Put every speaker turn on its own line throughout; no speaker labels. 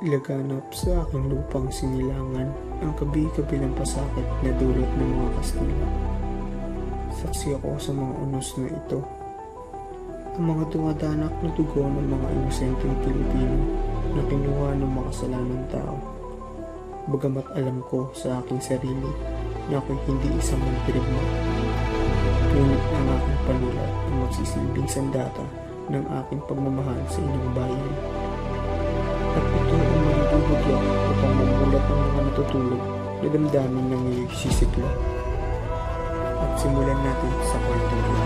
Laganap sa aking lupang sinilangan ang kabi-kabilang pasakit na dulot ng mga Kastila. Saksi ako sa mga unos na ito. Ang mga dumadanak na dugo ng mga inosenteng Pilipino na kinuha ng makasalanang tao. Bagamat alam ko sa aking sarili na ako'y hindi isang mandirigma, ngunit ang aking panulat ang magsisilbing sandata ng aking pagmamahal sa inyong bayan. At ito ang magdudugyok upang mamulat ng mga natutulog na damdamin ng iyong sisiklo. At simulan natin sa kwartong ito.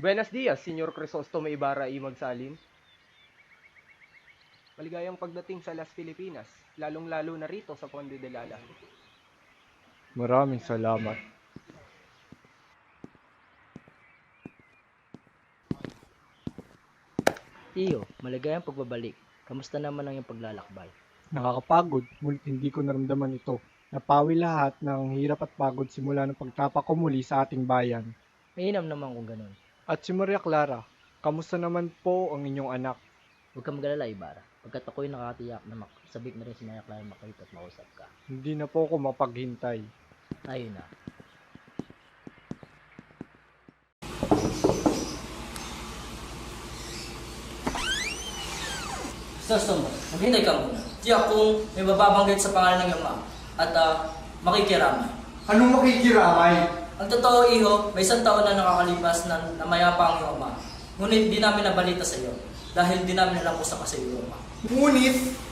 Buenos dias, Senyor Crisostomo Ibarra y Magsalim. Maligayang pagdating sa Las Filipinas, lalong-lalo na rito sa Conde de Lala.
Maraming salamat.
Iyo, maligayang pagbabalik. Kamusta naman ang iyong paglalakbay?
Nakakapagod, ngunit hindi ko naramdaman ito. Napawi lahat ng hirap at pagod simula ng pagtapak ko muli sa ating bayan.
Mainam naman kung ganun.
At si Maria Clara, kamusta naman po ang inyong anak?
Huwag kang magalala, Ibarra. Pagkat ako'y nakatiyak na sabik na rin si Maria Clara makita at mausap ka.
Hindi na po ako mapaghintay.
Ayun na.
Crisostomo, maghintay ka muna. Tiyak kung may bababanggit sa pangalan ng Ama at makikiramay.
Anong makikiramay?
Ang totoo, iho, may isang taon na nakakalipas na namayapa ang iyong ama. Ngunit di namin nabalita sa iyo dahil di namin alam kung saan ka sa iyong ama.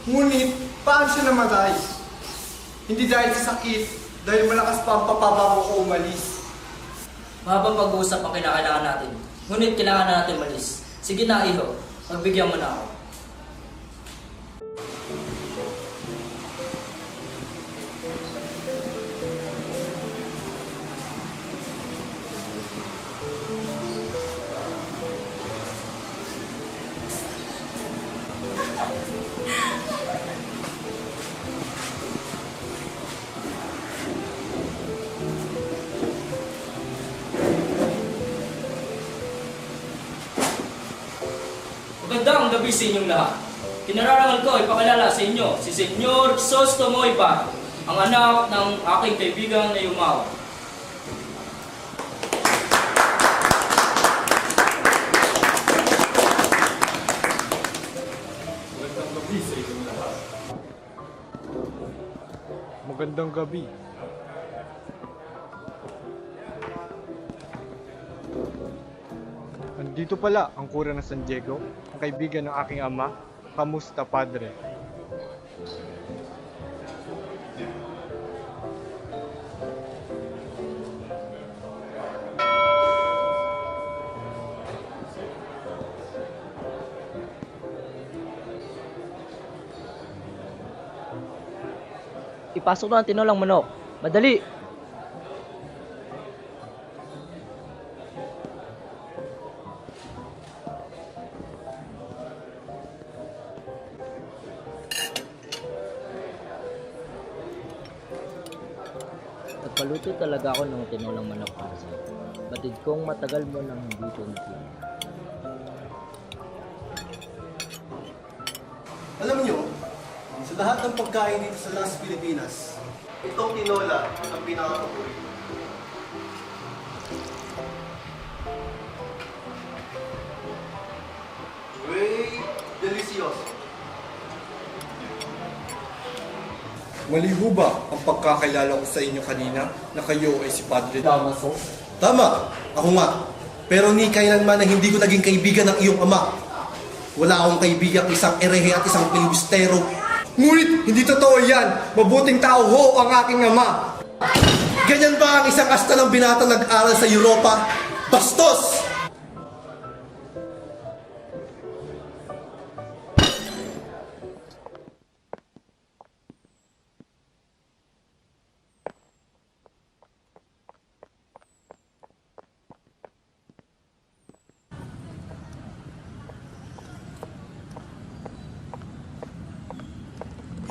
Ngunit, paano siya namatay? Hindi dahil sa sakit, dahil malakas pa ang papabago ko umalis.
Mahabang pag-uusap ang kinakailangan natin. Ngunit kailangan na natin malis. Sige na, iho, pagbigyan mo na ako. Magandang gabi sa inyong lahat. Kinararangal ko ipakilala sa inyo si Senyor Crisostomo Ibarra, ang anak ng aking kaibigan na yumawa.
Magandang gabi sa inyong lahat.
Magandang gabi. Andito pala ang kura ng San Diego, ang kaibigan ng aking ama. Kamusta, Padre?
Ipasok na ang tinolang manok. Madali! Nagpaluto talaga ako ng tinolang manok para sa'yo. Batid kong matagal mo nang hindi ko natin.
Alam nyo, sa lahat ng pagkain dito sa Las Pilipinas, itong tinola ang pinaka-paborito. Way delicioso. Mali ho ba ang pagkakilala ko sa inyo kanina na kayo ay si Padre Damaso? Tama, ako nga. Pero ni kailanman na hindi ko naging kaibigan ng iyong ama. Wala akong kaibigan isang erehe at isang pilibustero. Ngunit hindi totoo yan. Mabuting tao ho ang aking ama. Ganyan ba ang isang asta ng binata nag-aral sa Europa? Bastos!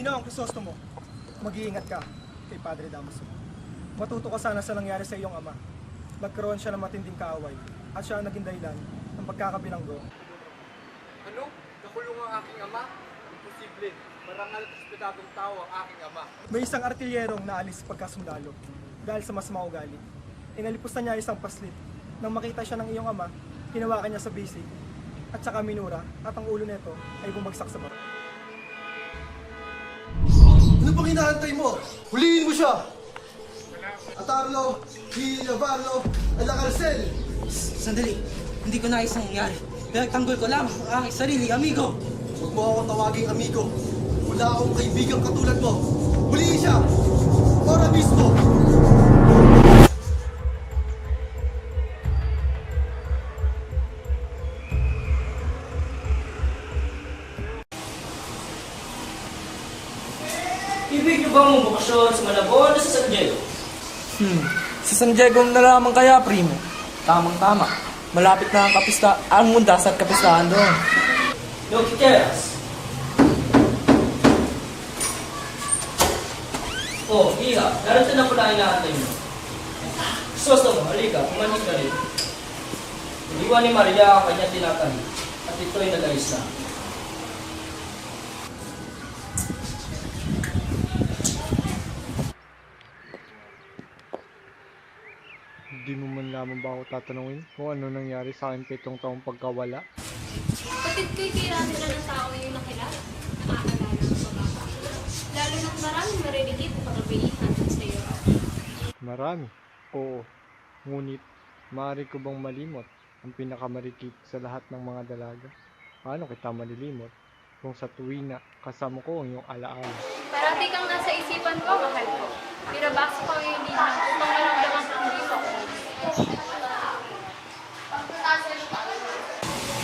Ginoong Crisostomo, mag-iingat ka kay Padre Damaso. Matuto ka sana sa nangyari sa iyong ama. Nagkaroon siya ng matinding kaaway at siya ang naging dahilan ng pagkakabilanggo.
Ano? Nakulong ang aking ama? Imposible. Marangal at respetadong tao ang aking ama.
May isang artilyerong naalis pagkasundalo dahil sa mas maugali. Inalipusta niya isang paslit. Nang makita siya ng iyong ama, hinawakan niya sa basic at saka minura at ang ulo nito ay bumagsak sa baro.
Ano pang hinahantay mo? Huliin mo siya! Atarlo, Hilavarlo, Alacarcel!
Sandali, hindi ko nais ang nangyari. Pinagtanggol ko lang ang aking sarili, amigo.
Huwag mo akong tawaging amigo. Wala akong kaibigang katulad mo. Huliin siya! Ora mismo!
Ibig niyo bang bumukasyon sa Malabon o sa San Diego?
Sa San Diego na lamang kaya, primo. Tamang-tama. Malapit na ang mundas at kapistahan doon.
Lo que quieras. Oh, Iha, narito na pala ang inaantay mo. Sosto mo, halika, pumanik ka rin. Iniwan ni Maria ang kanyang tinatahi at ito'y nag-ayos na.
Hindi mo man lamang ba ako tatanungin kung ano nangyari sa akin 7 taong pagkawala?
Batid ko'y kirami na ng tao ngayon nakilala. Nakakaalala ng pagkaka. Lalo na't maraming maririgit at pagkabilihan sa iyo.
Marami. Oo. Ngunit, maaari ko bang malimot ang pinakamarikit sa lahat ng mga dalaga? Paano kita malilimot kung sa tuwi na kasama ko ang iyong alaala?
Parati kang nasa isipan ko, mahal ko. Pinabasa ko ang iyong linang upang maramdaman kang di mo.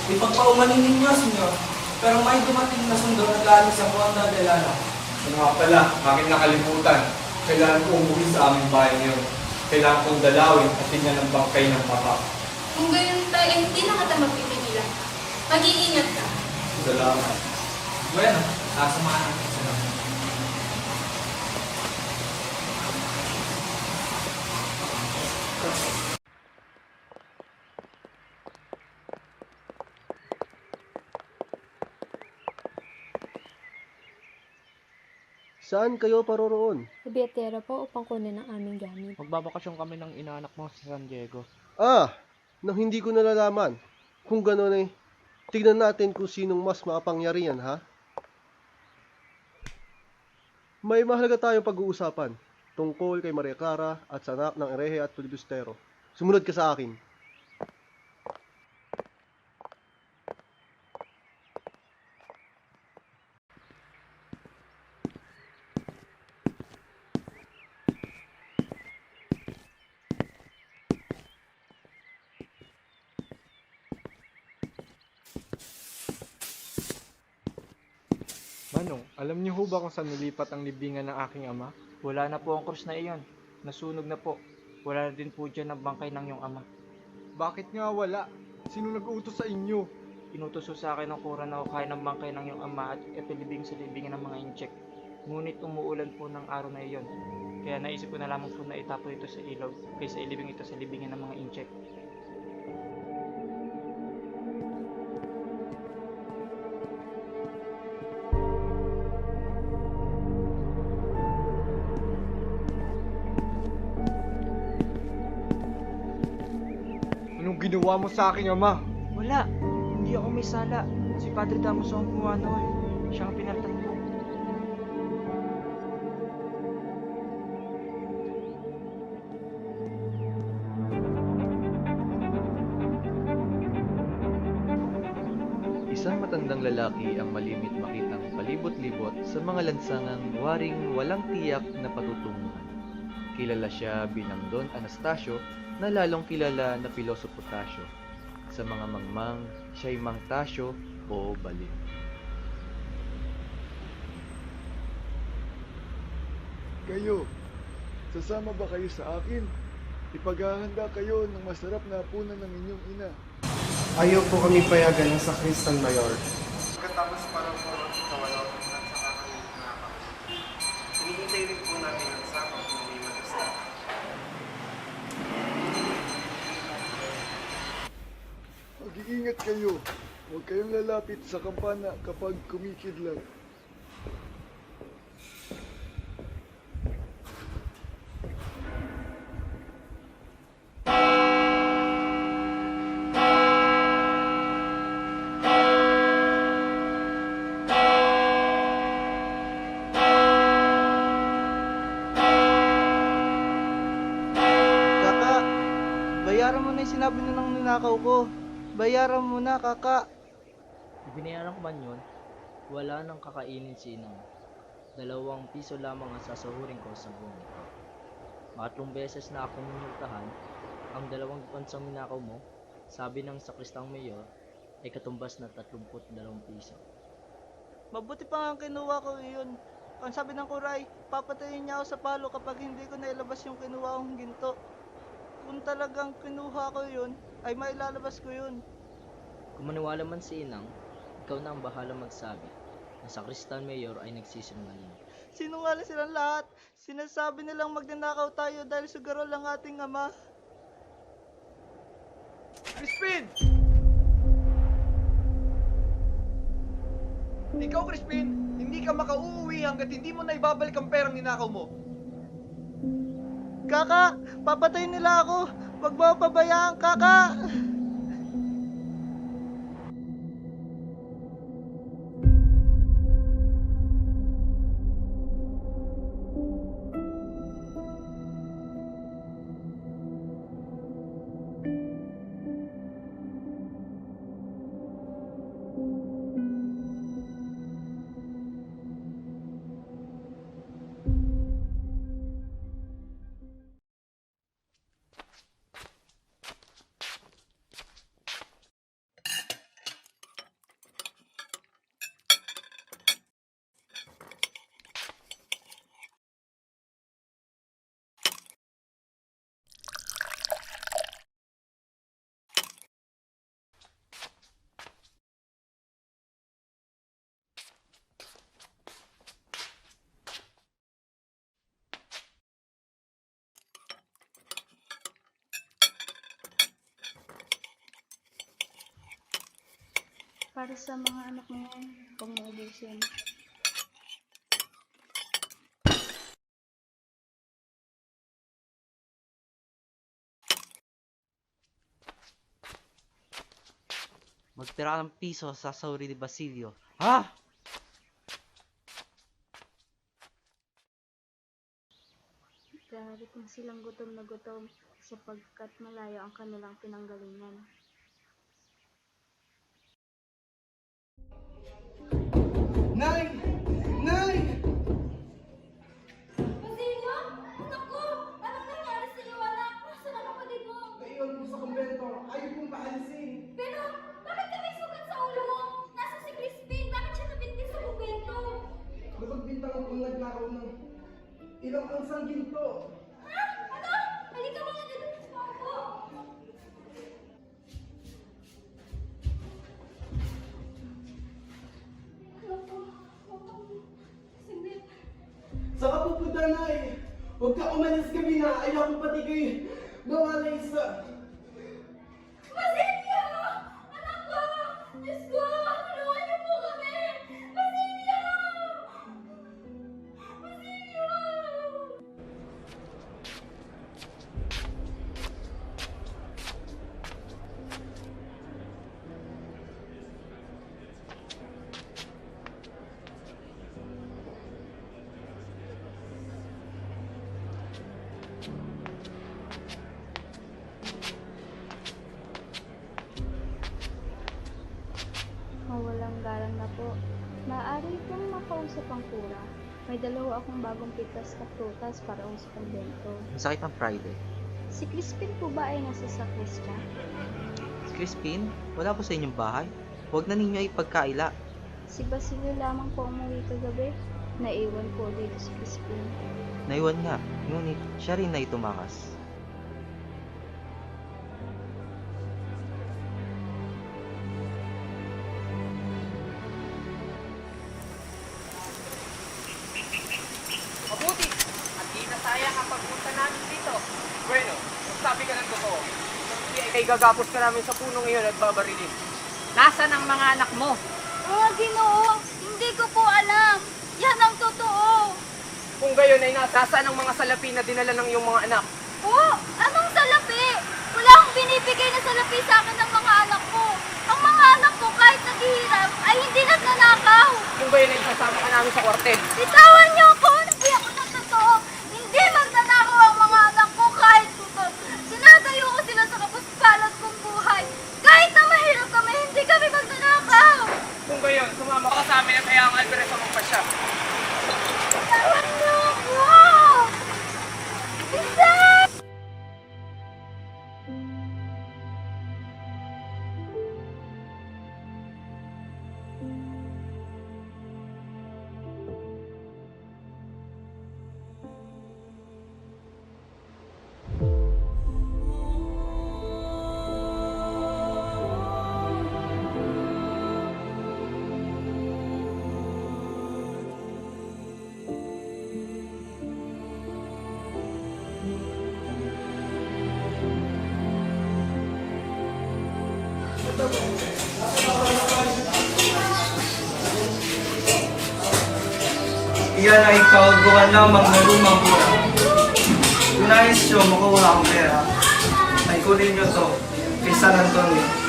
Ipagpaumanin ninyo, senyor. Pero may dumating na sundo na galing sa Fonda de Lana.
Ano nga pala, aking nakalimutan. Kailangan ko umuwi sa aming bahay ngayon. Kailangan kong dalawin at tingnan ang bangkay ng papa.
Kung gayon tayo, hindi na kita magpipigilan. Mag-iingat ka.
Salamat.
Bueno, sasamahan natin sa naman.
Saan kayo paroroon?
Sa Biatera po upang kunin ang aming gamit.
Magbabakasyon kami ng inaanak mo sa San Diego.
Nang hindi ko nalalaman. Kung gano'n tignan natin kung sinong mas makapangyarihan, ha? May mahalaga tayong pag-uusapan tungkol kay Maria Clara at sa anak ng Erehe at Filibustero. Sumunod ka sa akin.
Manong, alam niyo ho ba kung saan nilipat ang libingan ng aking ama?
Wala na po ang krus na iyon. Nasunog na po. Wala na din po dyan ang bangkay ng iyong ama.
Bakit nga wala? Sino nag-uutos sa inyo?
Inutuso sa akin ng kura na kukain ng bangkay ng iyong ama at ipilibing sa libingan ng mga incheck. Ngunit umuulan po ng araw na iyon. Kaya naisip ko na lamang po na itapo ito sa ilaw kaysa ilibing ito sa libingan ng mga incheck.
ginawa mo sa aking ama?
Wala. Hindi ako may sala. Si Padre Damaso ang gumawa noon. Siya ang pinalitan ko.
Isang matandang lalaki ang malimit makitang palibot-libot sa mga lansangang waring walang tiyak na patutunguhan. Kilala siya bilang Don Anastasio na lalong kilala na Pilosopo Tasio. Sa mga mangmang, siya'y Mang Tasio o Balin.
Kayo, sasama ba kayo sa akin? Ipaghahanda kayo ng masarap na hapunan ng inyong ina.
Ayaw po kami payagan ng Sakristan Mayor.
Pagkatapos parang po ang kawalaw at saka kami nakakapos. Hinihintay rin po namin ang sakot na may mag-isa.
Mag-iingat kayo. Huwag kayong lalapit sa kampana kapag kumikidlat.
Kaka, bayaran mo na yung sinabi na ng ninakaw ko. Bayaran mo na, kaka.
Binayaran ko man yun, wala nang kakainin si Inang. 2 piso lamang ang sasahurin ko sa buong ito. 3 beses na akong minultahan, ang 2 pansang ninakaw mo, sabi ng sakristang mayor, ay katumbas na 32 piso.
Mabuti pa nga kinuha ko yun. Ang sabi ng kuray, papatayin niya ako sa palo kapag hindi ko nailabas yung kinuha kong ginto. Kung talagang kinuha ko yun, ay mailalabas ko yun.
Kung maniwala man si Inang, ikaw na ang bahala magsabi na sakristan mayor ay nagsisinungaling.
Sinungaling silang lahat. Sinasabi nilang magnanakaw tayo dahil sugarol ang ating ama.
Crispin! Ikaw, Crispin, hindi ka makauuwi hanggat hindi mo na ibabalik ang perang ninakaw mo.
Kaka, papatayin nila ako. Wag mo ako pabayaan, kaka.
Para sa mga anak mo yan, huwag mo ubusin.
Magtira ng piso sa sauri ni Basilio. Ha?
Galit na silang gutom na gutom sapagkat malayo ang kanilang pinanggalingan.
Nay! Nay!
Basilio? Anak ko! Anong nangyari sa iyo, anak? Nasaan ang kapatid mo?
Naiwan mo sa kumbento. Ayaw kong paalisin.
Pero, bakit ka may sugat sa ulo mo? Nasa si Crispin, bakit siya nabintis sa kumbento?
Napagbintangan kong nagnakaw ng ilang ansang ginto.
Ha? Ano? Halika mga dito sa ako. Sindit.
Sa kapupunta, Nay! Huwag ka umalis kami na. Ayaw kong pati kayo mawala isa.
Basilio! Anak ko! Diyos ko! Tulungan niyo po kami! Basilio! Basilio!
Maaari kong makausap ang kura. May dalawa akong bagong pitas na prutas para sa konbento.
Masakit ang Friday.
Si Crispin po ba ay nasa sakrisya?
Si Crispin, wala po sa inyong bahay? Huwag na ninyo ipagkaila.
Si Basilio lamang po umuwi kagabi. Naiwan po dito si Crispin.
Naiwan nga, ngunit siya rin na itumakas.
Mabuti! At di nasayang ang pagpunta namin dito. Bueno, sabi ka ng totoo. Hindi ay gagapos ka namin sa punong iyon at babarilin. Nasaan ang mga anak mo?
Ginoo, hindi ko po alam. Yan ang totoo.
Kung gayon ay nasaan ang mga salapi na dinala ng iyong mga anak?
Anong salapi? Wala akong binibigay na salapi sa akin ng mga anak ko. Ang mga anak ko kahit naghihirap ay hindi nagnanakaw.
Kung gayon ay sasama ka namin sa kwartel.
Bitawan niyo ako! Nabiyak ko ng totoo! Hindi magnanakaw ang mga anak ko kahit tutol. Sinadayo ko sila sa kapuspalat kong buhay. Kahit na mahirap kami, hindi kami magnanakaw!
Kung gayon, sumama ka sa amin at hayaan ang Alvarez ang magpasya.
Bitawan niyo ako! Hindi!
Iyan ay kaugbukan lamang na lumang mura. Kung nais nyo makuha ang pera, ay kunin nyo to kay San Antonio.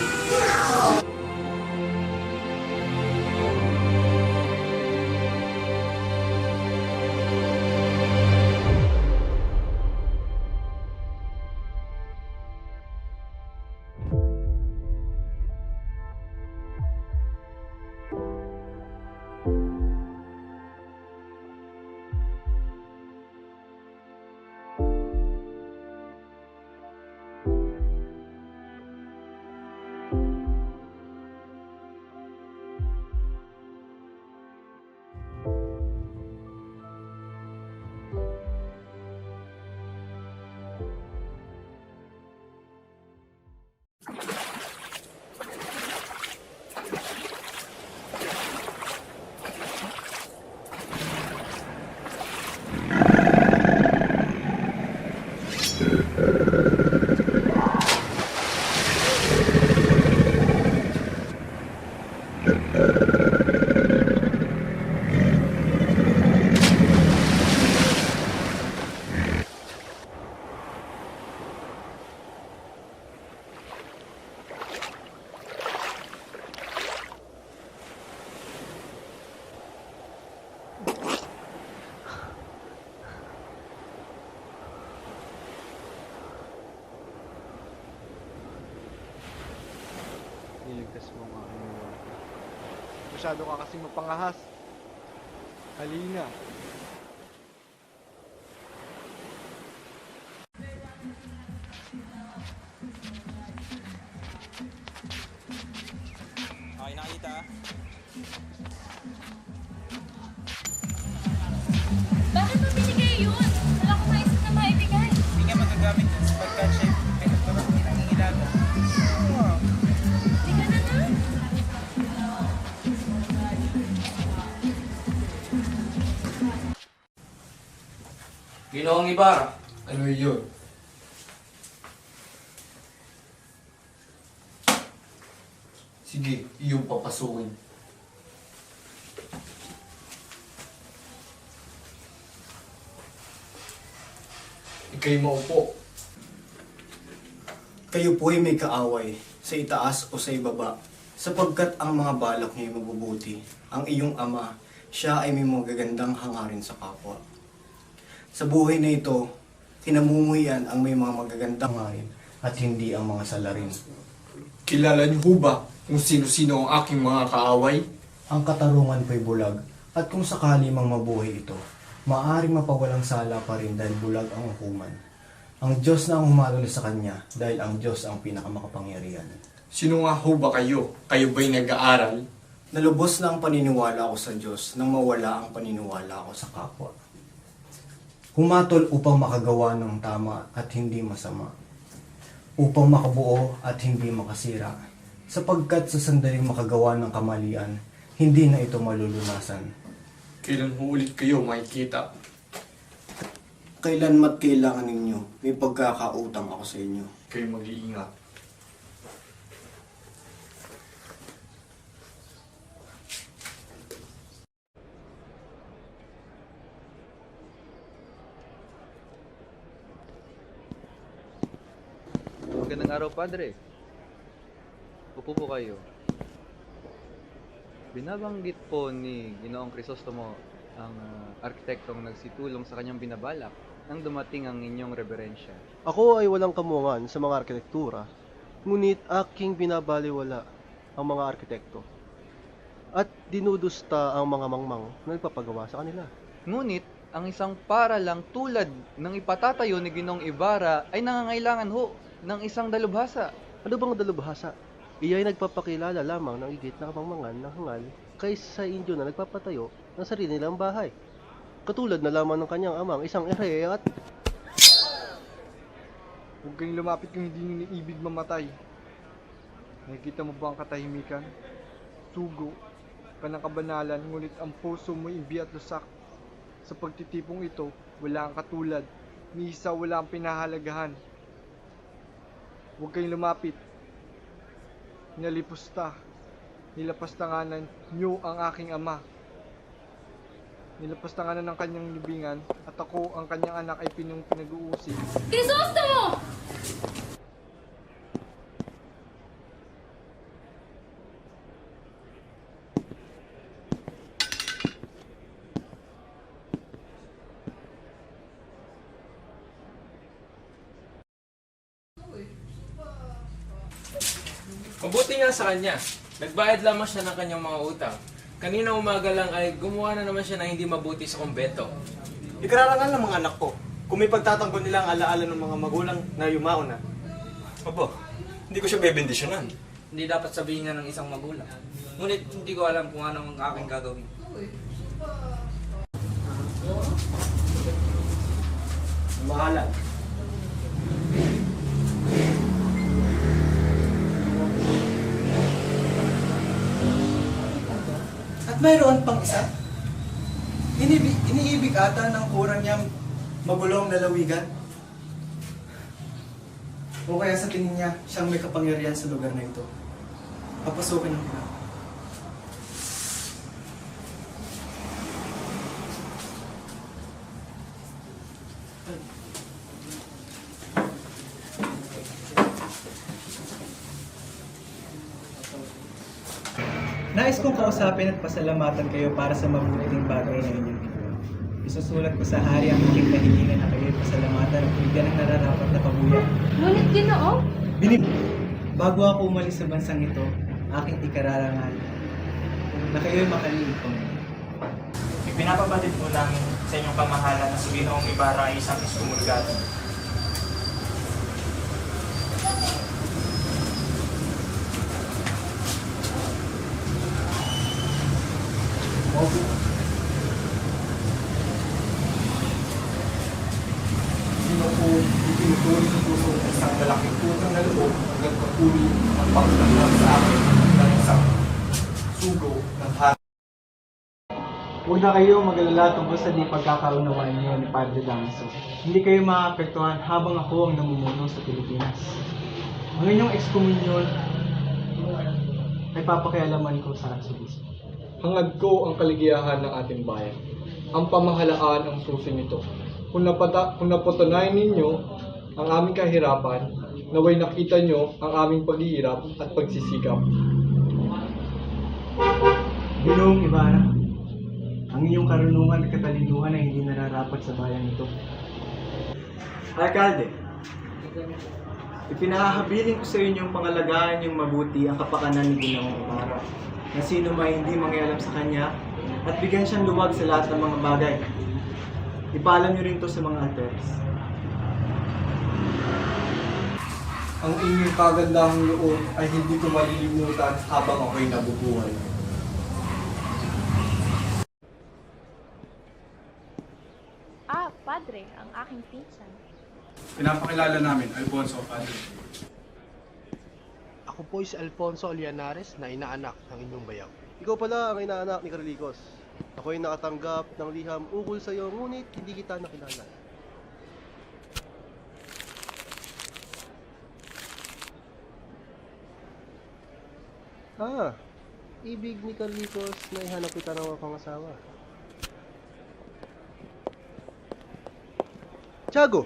Niligtas mo ang aking iwan. Masyado ka kasing mapangahas. Halina.
Okay, nakita.
Bakit mo binigay yun? Wala akong maisip na maibigay.
Hindi nga magagamit yun sapagkat siya ay nagparang pinangingilaga.
Hindi ka na nga.
Ginoong Ibarra.
Ano yun? Sige, iyong papasukin. Ika'y maupo.
Kayo po ay may kaaway sa itaas o sa ibaba, sapagkat ang mga balak niyo ay mabubuti. Ang iyong ama, siya ay may magagandang hangarin sa kapwa. Sa buhay na ito, kinamumuhian ang may mga magagandang hangarin at hindi ang mga salarin.
Kilala niyo ho ba kung sino-sino ang aking mga kaaway?
ang katarungan po'y bulag, at kung sakali mang mabuhay ito, maaaring mapawalang sala pa rin dahil bulag ang hukuman. Ang Diyos na ang humalol sa kanya dahil ang Diyos ang pinakamakapangyarihan.
Sino nga ho ba kayo? Kayo ba'y nag-aaral?
Nalubos na ang paniniwala ko sa Diyos nang mawala ang paniniwala ko sa kapwa. Humatol upang makagawa ng tama at hindi masama. Upang makabuo at hindi makasira. Sapagkat sa sandaling makagawa ng kamalian, hindi na ito malulunasan.
Kailan ho ulit kayo makikita?
Kailan mat kailangan ninyo, may pagkakautang ako sa inyo.
Kayo mag-iingat.
Magandang araw, Padre. Upo po kayo. Binabanggit po ni Ginoong Crisostomo ang arkitektong nagsitulong sa kanyang binabalak nang dumating ang inyong reverensya.
Ako ay walang kamuangan sa mga arkitektura, ngunit aking binabaliwala ang mga arkitekto at dinudusta ang mga mangmang na nagpapagawa sa kanila.
Ngunit, ang isang paralang tulad ng ipatatayo ni Ginoong Ibarra ay nangangailangan ho ng isang dalubhasa.
Ano bang dalubhasa? Iyan ay nagpapakilala lamang ng igit na kamangmangan ng hangal kaysa sa Indio na nagpapatayo ng sarili nilang bahay. Katulad na lamang ng kanyang amang isang ere at...
Huwag kayong lumapit kung hindi nyo ibig mamatay. Nakikita mo ba ang katahimikan? Sugo ka ng kabanalan, ngunit ang puso mo imbi at lusak. Sa pagtitipong ito, wala ang katulad. Ni isa wala ang pinahalagahan. Huwag kayong lumapit. Nilapastanganan niyo ang aking ama. Nilapastanganan ng kanyang libingan at ako ang kanyang anak ay pinag-uusig.
Crisostomo!
Mabuti nga sa kanya. Nagbayad lamang siya ng kanyang mga utang. Kanina umaga lang ay gumawa na naman siya ng hindi mabuti sa kumbento.
Ikararangal ng mga anak ko. Kung may pagtatanggol nila ang alaala ng mga magulang na yumao na.
Opo, hindi ko siya bebendisyonan.
Hindi dapat sabihin nga ng isang magulang. Ngunit hindi ko alam kung ano ang aking gagawin.
Mahalan.
At mayroon pang isa. Iniibig ata ng kurang niyang magulong lalawigan. O kaya sa tingin niya, siyang may kapangyarihan sa lugar na ito. Papasukin ang kita.
Nais kong kausapin at pasalamatan kayo para sa mabuting bagay na inyong ginawa. Isusulat ko sa hari ang aking kahilingan na kayo'y pasalamatan at bigyan ng nararapat na pabuya.
Ngunit Ginoo?
Bago ako umalis sa bansang ito, aking ikararangal na kayo'y makaliit ko.
Ipinapabatid po namin sa inyong pamahalaan na si Ginoong Ibarra ay isang iskumulgado.
Sino po itinuturi sa puso ng isang lalaking utang na loob hanggang kapuli ang pagkakulang sa akin ng isang sugo ng hari.
Huwag na kayo mag-alala tungkol sa di pagkakaunawaan niyo ni Padre Damaso. Hindi kayo maapektuhan habang ako ang namumuno sa Pilipinas. Ang inyong ekskomunyon ay papakialaman ko sa arsobispo.
Hangad ko ang kaligayahan ng ating bayan. Ang pamahalaan ang susi nito. Kung napatunayan ninyo ang aming kahirapan, naway nakita nyo ang aming paghihirap at pagsisikap.
Ginoong Ibarra, ang iyong karunungan at katalinuhan ay hindi nararapat sa bayan ito.
Alkalde, ipinahahabilin ko sa inyo ang pangalagaan yung mabuti ang kapakanan ni Ginoong Ibarra.
na sino may hindi mangialam sa kanya at bigyan siyang luwag sa lahat ng mga bagay. Ipaalam niyo rin to sa mga alters.
Ang inyong kagandahang loob ay hindi ko malilimutan habang ako'y nabubuhay.
Padre, ang aking pinsan.
Pinapakilala namin, Alfonso, Padre.
Ako po si Alfonso Olianares na inaanak ng inyong bayaw. Ikaw pala ang inaanak ni Carlicos. Ako'y nakatanggap ng liham ukol sa iyo, ngunit hindi kita nakilala. Ibig ni Carlicos na ihanap kita ng pangasawa. Tiago!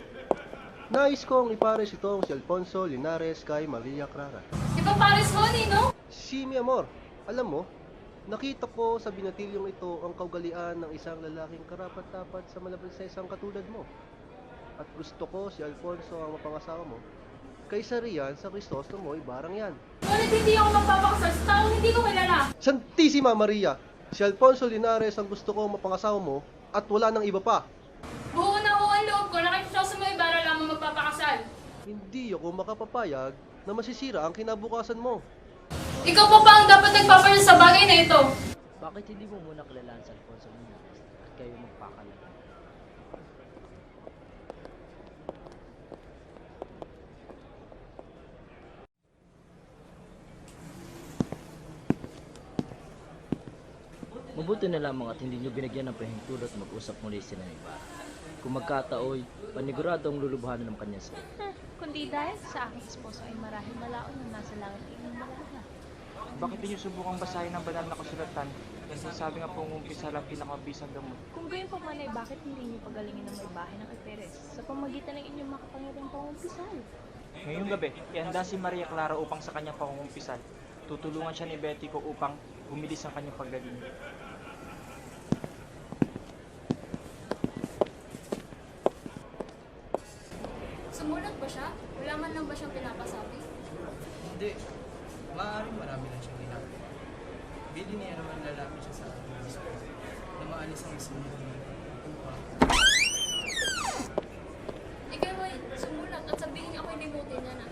Nais kong ipares itong si Alfonso Linares kay Maria Clara.
Di ba pares mo, Nino?
Si mi amor, alam mo, nakita ko sa binatilyong ito ang kaugalian ng isang lalaking karapat-dapat sa malapit sa isang katulad mo. At gusto ko si Alfonso ang mapangasawa mo. Kaysa riyan sa Crisostomo ay barang yan.
Ngunit hindi ako magpapakasal sa taong hindi ko kilala.
Santissima Maria! Si Alfonso Linares ang gusto ko mapangasawa mo at wala nang iba pa.
Buo na buo ang loob ko na kay Crisostomo ay bara lamang magpapakasal.
Hindi ako makapapayag na masisira ang kinabukasan mo.
Ikaw pa ang dapat nagpapayo sa bagay na ito.
Bakit hindi mo muna kilalaan sa Alfonso Linares at kayo magpakalalan? Mabuti na lamang at hindi nyo binigyan ng pahintulot at mag-usap muli sila ng iba. Kung magkataoy, panigurado ang lulubhanan ng kanyang sa
Kundi dahil sa aking esposo ay marahil malaon na nasa langit ng malaga.
Bakit di nyo subukang basahin ang banal na kasulatan? Kasi sabi nga pong umpisa lang pinakamabisang gamot.
Kung gayon pa man ay bakit hindi niyo pagalingin ang may bahay ng Alperes sa pamagitan ng inyong makapangyarihang pangumpisal?
Ngayong gabi, ihanda si Maria Clara upang sa kanyang pangungumpisal. Tutulungan siya ni Betty ko upang bumilis ang kanyang paggaling.
Sumulat ba siya? Wala man lang ba siyang pinapasabi?
Hindi. Maaaring marami lang siyang ginagawa. Bili niya naman lalapit siya sa akin na maalis ang isang upang.
Ikaw ay sumulat at sabihin ako'y limutin niya na.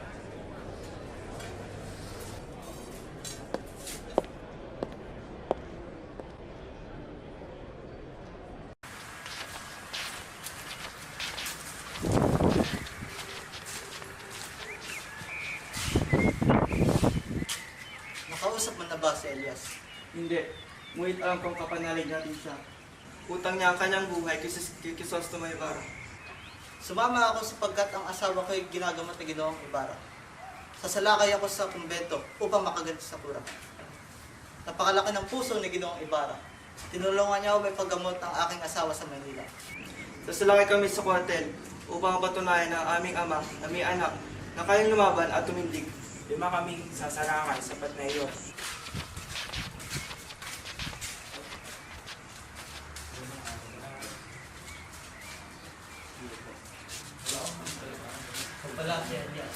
Nakausap mo na ba si Elias?
Hindi. Ngunit alam kong kapanalig natin siya. Utang niya ang kanyang buhay kay Crisostomo Ibarra.
Sumama ako sapagkat ang asawa ko ay ginagamot na Ginoong Ibarra. Sasalakay ako sa kumbento upang makaganti sa kura. Napakalaki ng puso ni Ginoong Ibarra. Tinulungan niya ako may paggamot ng aking asawa sa Manila.
Sasalakay kami sa kwartel upang patunayan ng aming ama na may anak na kayang lumaban at tumindig.
5 kaming sasalakay, sapat na iyon.
Wala si Elias.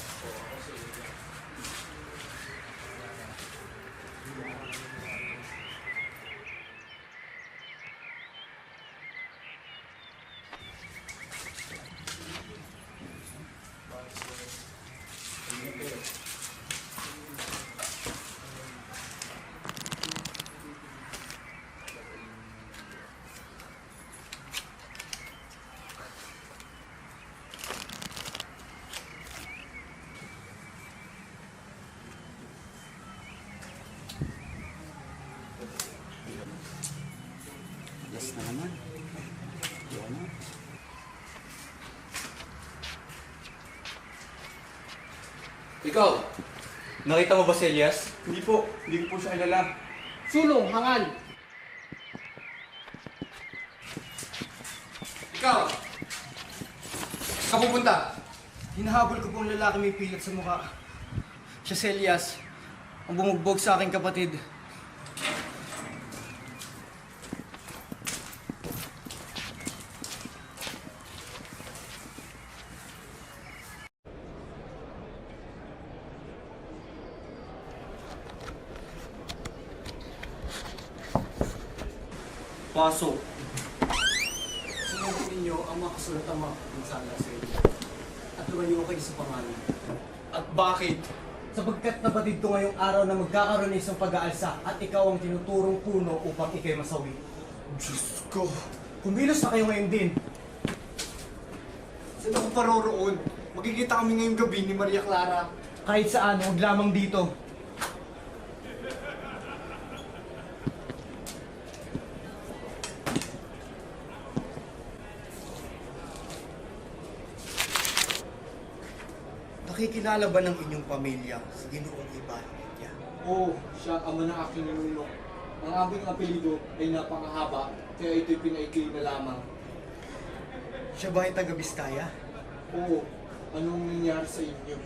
Yes na naman. Yan.
Ikaw, nakita mo ba si Elias?
Hindi po. Hindi ko po siya kilala.
Sulong, hangal!
Ikaw! Saan ka pupunta?
Hinahabol ko pong lalaki may pilat sa mukha. Siya si Elias, ang bumugbog sa aking kapatid.
Pasok.
Sundin ninyo ang mga kasulatang mga pinsala sa inyo. At lumayo kayo sa pangalan.
At bakit?
Sapagkat nabatid ko ngayong araw na magkakaroon ng isang pag-aalsa at ikaw ang tinuturong puno upang ikay masawi.
Diyos ko.
Kumilos na kayo ngayon din.
Saan ako paroroon? Magkikita kami ngayong gabi ni Maria Clara.
Kahit saan, huwag lamang dito.
Nakikilala ba ng inyong pamilya sa Ginoong Ibarra?
Oo, siya ang ama ng aking ninuno. Ang aming apelido ay napakahaba, kaya ito'y pinaikli na lamang.
Siya ba ay taga Biskaya?
Oo, anong nangyari sa inyo?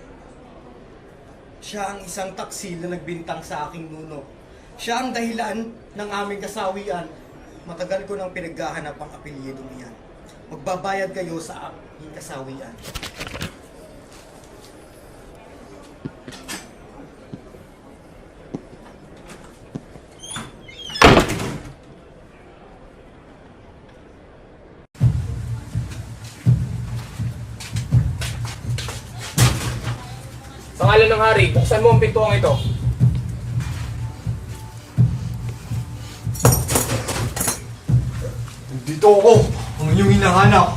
Siya ang isang taksil na nagbintang sa aking nuno. Siya ang dahilan ng aming kasawian. Matagal ko nang pinaghahanap ang apelyidong iyan. Magbabayad kayo sa aking kasawian.
Sa ngalan ng hari, buksan mo ang pintuang ito.
Nandito ako, ang inyong hinahanap.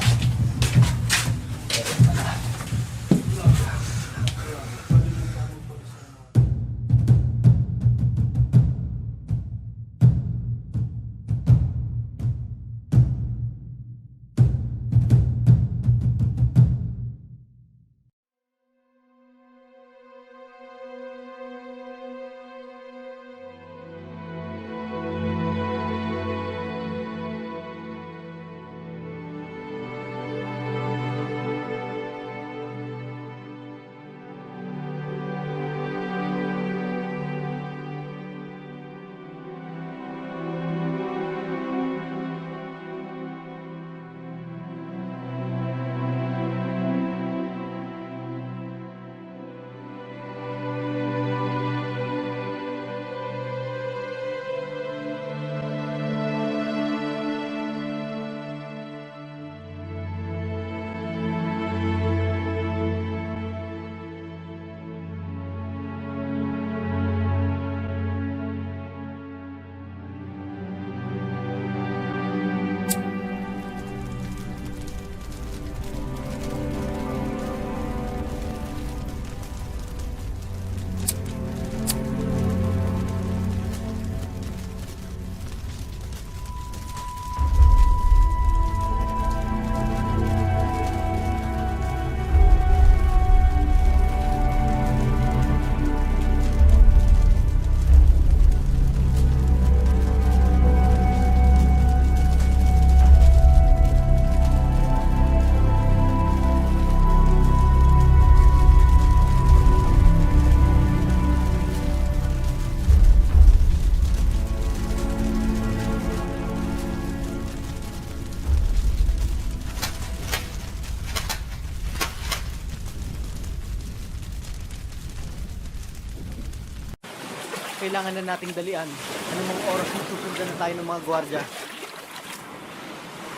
Kailangan na nating dalian. Anumang oras na susundan na tayo ng mga gwardya.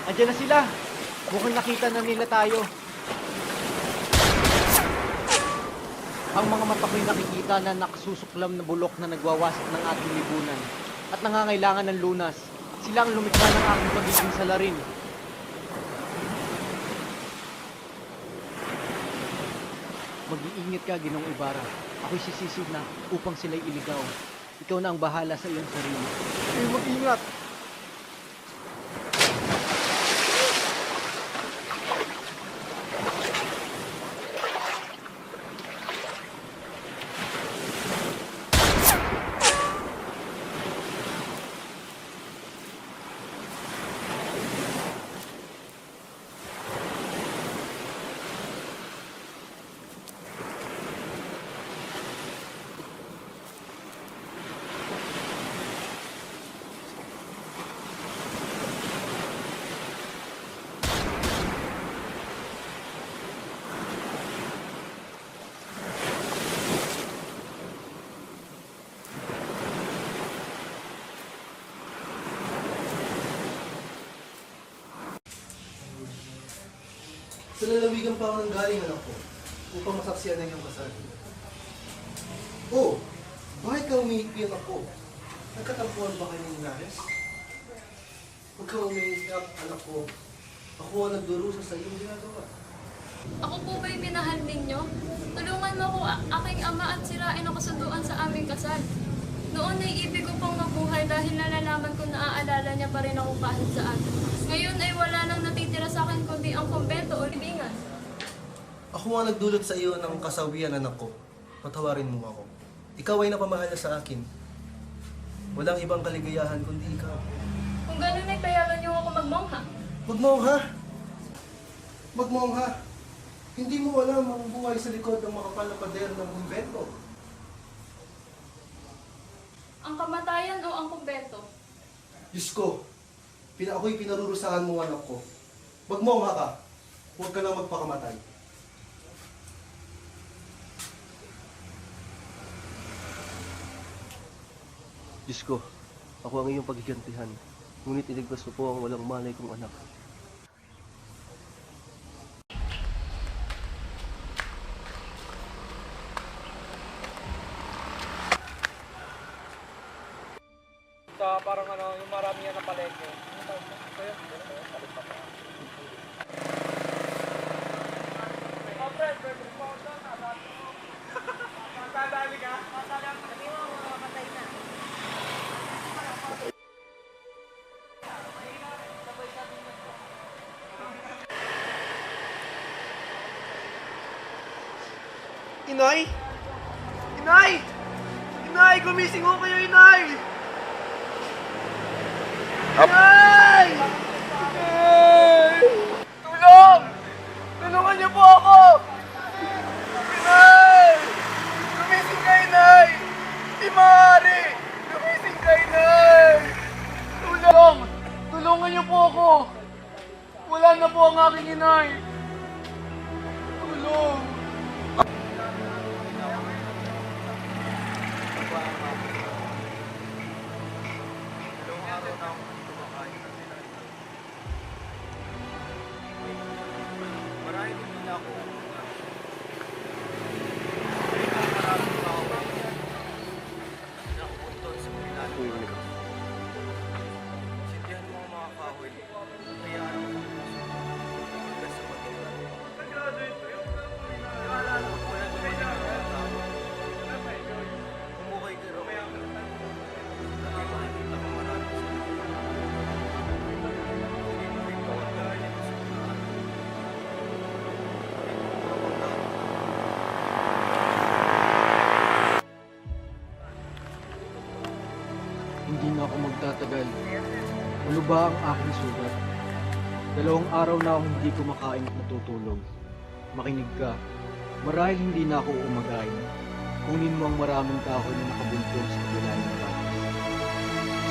Andiyan na sila! Mukhang nakita na nila tayo. Ang mga mata ko'y nakikita na nakasusuklam na bulok na nagwawasak ng ating libunan at nangangailangan ng lunas. Sila ang lumikha ng aking pagiging salarin. Mag-iingat ka, Ginoong Ibarra. Ako'y sisisid na upang sila'y iligaw. Ikaw na ang bahala sa iyong sarili. Ay, mag-ingat!
Sa lalawigan pa ako nang galing, anak ko, upang masaksiyan ang iyong kasal. Oh, bakit ka umiiyak, anak ko? Nagkatampuan ba kayo ni Nares? Huwag ka umiiyak, anak ko. Ako ang nagdurusa sa iyong ginagawa.
Ako po ba'y minahal ninyo? Tulungan mo ko aking ama at sirain ang kasunduan sa aming kasal. Noon ay ibig ko pang mabuhay dahil nalalaman ko na aalala niya pa rin ako kahit saan. Ngayon ay wala nang natitira sa akin kundi ang kumbento o libingan.
Ako ang nagdulot sa iyo ng kasawian, anak ko. Patawarin mo ako. Ikaw ay napamahal na sa akin. Walang ibang kaligayahan kundi ikaw.
Kung ganun ay payagan niyo ako magmongha.
Magmongha! Magmongha! Hindi mo alam ang buhay sa likod ng makapal na pader ng kumbento.
Ang kamatayan o ang kumbento?
Diyos ko, ako'y pinarurusahan mo, anak ko. Magmongha ka. Huwag ka lang magpakamatay.
Diyos ko, ako ang iyong paghigantihan. Ngunit iligtas mo po ang walang malay kong anak.
Sa parang ano, yung marami yan na palengke. Kaya, palit pa pa. Matadali ka? Sabi mo, mamatay na.
Inay! Inay! Inay! Gumising ho kayo, Inay! Inay! Inay! Tulong! Tulungan niyo po ako! Inay! Gumising ka, Inay! Di maaari! Gumising ka, Inay! Tulong! Tulungan niyo po ako! Wala na po ang aking inay! Tulong!
Marahil hindi na ako. Nakubunton sa Pilipinas. Sindihan mo ang mga kahoy. Kaya ano ko hanggang sa magiging. Umukay ka rin. Lagi makikita ko marami sa
Hindi na ako magtatagal. Malubha ang aking sugat. 2 araw na akong hindi kumakain at natutulog. Makinig ka. Marahil hindi na ako umagain. Kunin mo ang maraming kahoy na nakabuntong sa kabila ng batas.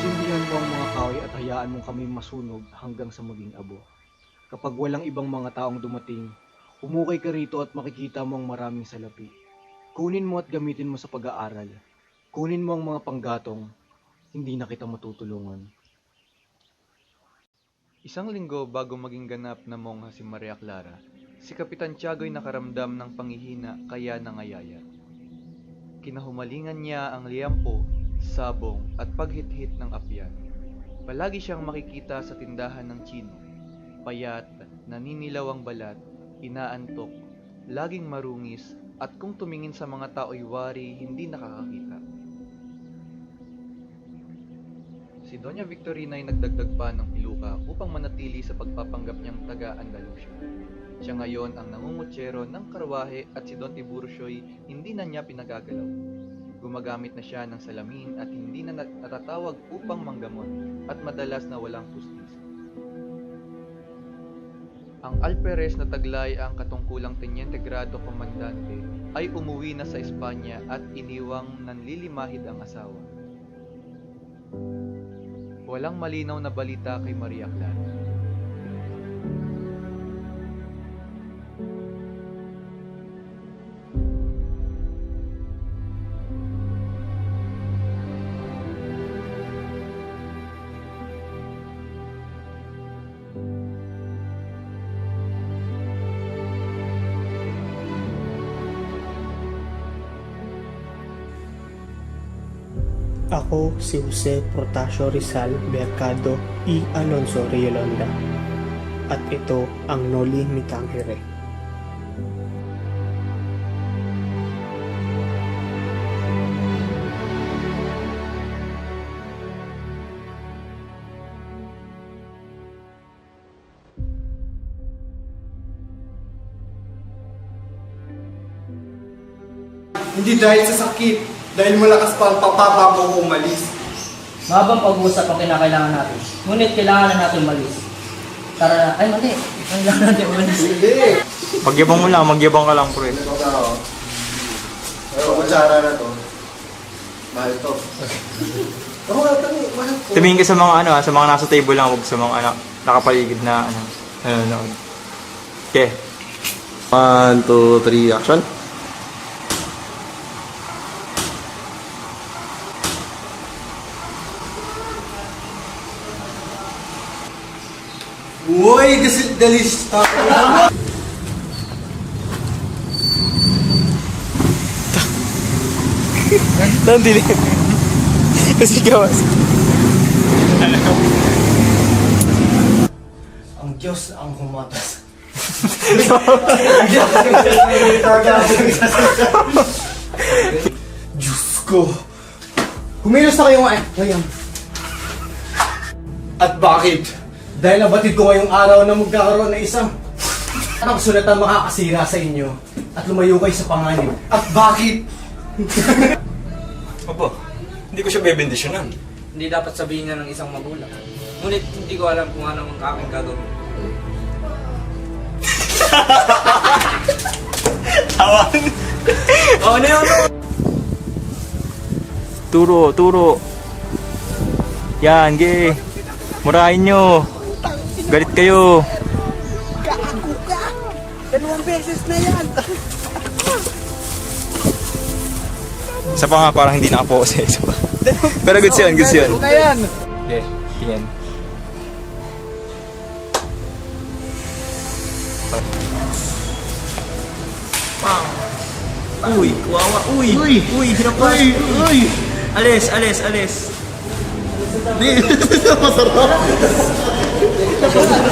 Sindihan mo ang mga kahoy at hayaan mong kami masunog hanggang sa maging abo. Kapag walang ibang mga taong dumating, umukay ka rito at makikita mo ang maraming salapi. Kunin mo at gamitin mo sa pag-aaral. Kunin mo ang mga panggatong. Hindi na kita matutulungan.
Isang linggo bago maging ganap na mongha si Maria Clara, si Kapitan Tiago'y nakaramdam ng panghihina kaya nangayaya. Kinahumalingan niya ang liyampo, sabong at paghit-hit ng apyan. Palagi siyang makikita sa tindahan ng chino. Payat, naninilaw ang balat, inaantok, laging marungis at kung tumingin sa mga tao'y wari hindi nakakakita. Si Doña Victorina ay nagdagdag pa ng piluka upang manatili sa pagpapanggap niyang taga-Andalusia. Siya ngayon ang nangungutsero ng karwahe at si Don Tiburcio'y hindi na niya pinagagalaw. Gumagamit na siya ng salamin at hindi na natatawag upang manggamon at madalas na walang pustis. Ang alperes na taglay ang katungkulang Teniente Grado Komandante ay umuwi na sa Espanya at iniwang nanlilimahid ang asawa. Walang malinaw na balita kay Maria Clara.
Ako si Jose Protasio Rizal Mercado y Alonso Riolonda. At ito ang Noli Me Tangere.
Hindi dahil sa sakit, dahil malakas pa ang papaba mo kung umalis.
Mahabang pag-uusap ang kinakailangan natin. Ngunit kailangan na natin umalis. Tara na. Ay, mali. Kailangan natin umalis.
Hindi.
Magyabang mo lang, magyabang ka lang, pre.
Pero kutsara na to. Mahal to. Mahal to.
Tumingin ka sa mga ano, sa mga nasa table lang, huwag sa mga anak nakapaligid na nanonood. Okay.
1, 2, 3, action.
Uy, dalis ta.
Nandili. Kasi gawas.
Ang Diyos ang humatas.
Diyos ko.
Kumilos na kayo ngayon. At bakit? Dahil nabatid ko ngayong araw na magkakaroon ng isang sulatan makakasira sa inyo at lumayo kayo sa panganib. At bakit?
Opo, hindi ko siya bebendisyonan.
Hindi dapat sabihin niya ng isang magulang. Ngunit hindi ko alam kung ano ang aking gagawin.
Tawan. Oh, ano yun? Turo. Yan, ge. Murahin nyo. Galit kayo.
Gago ka! 2 beses na yan!
Isa pa nga, parang hindi nakapose. Isa pa. Pero goods yun.
Na yan!
Okay, tingin. Uy, kawawa. Uy, hinapas. Uy. Alis.
Di, masarap. Masarap.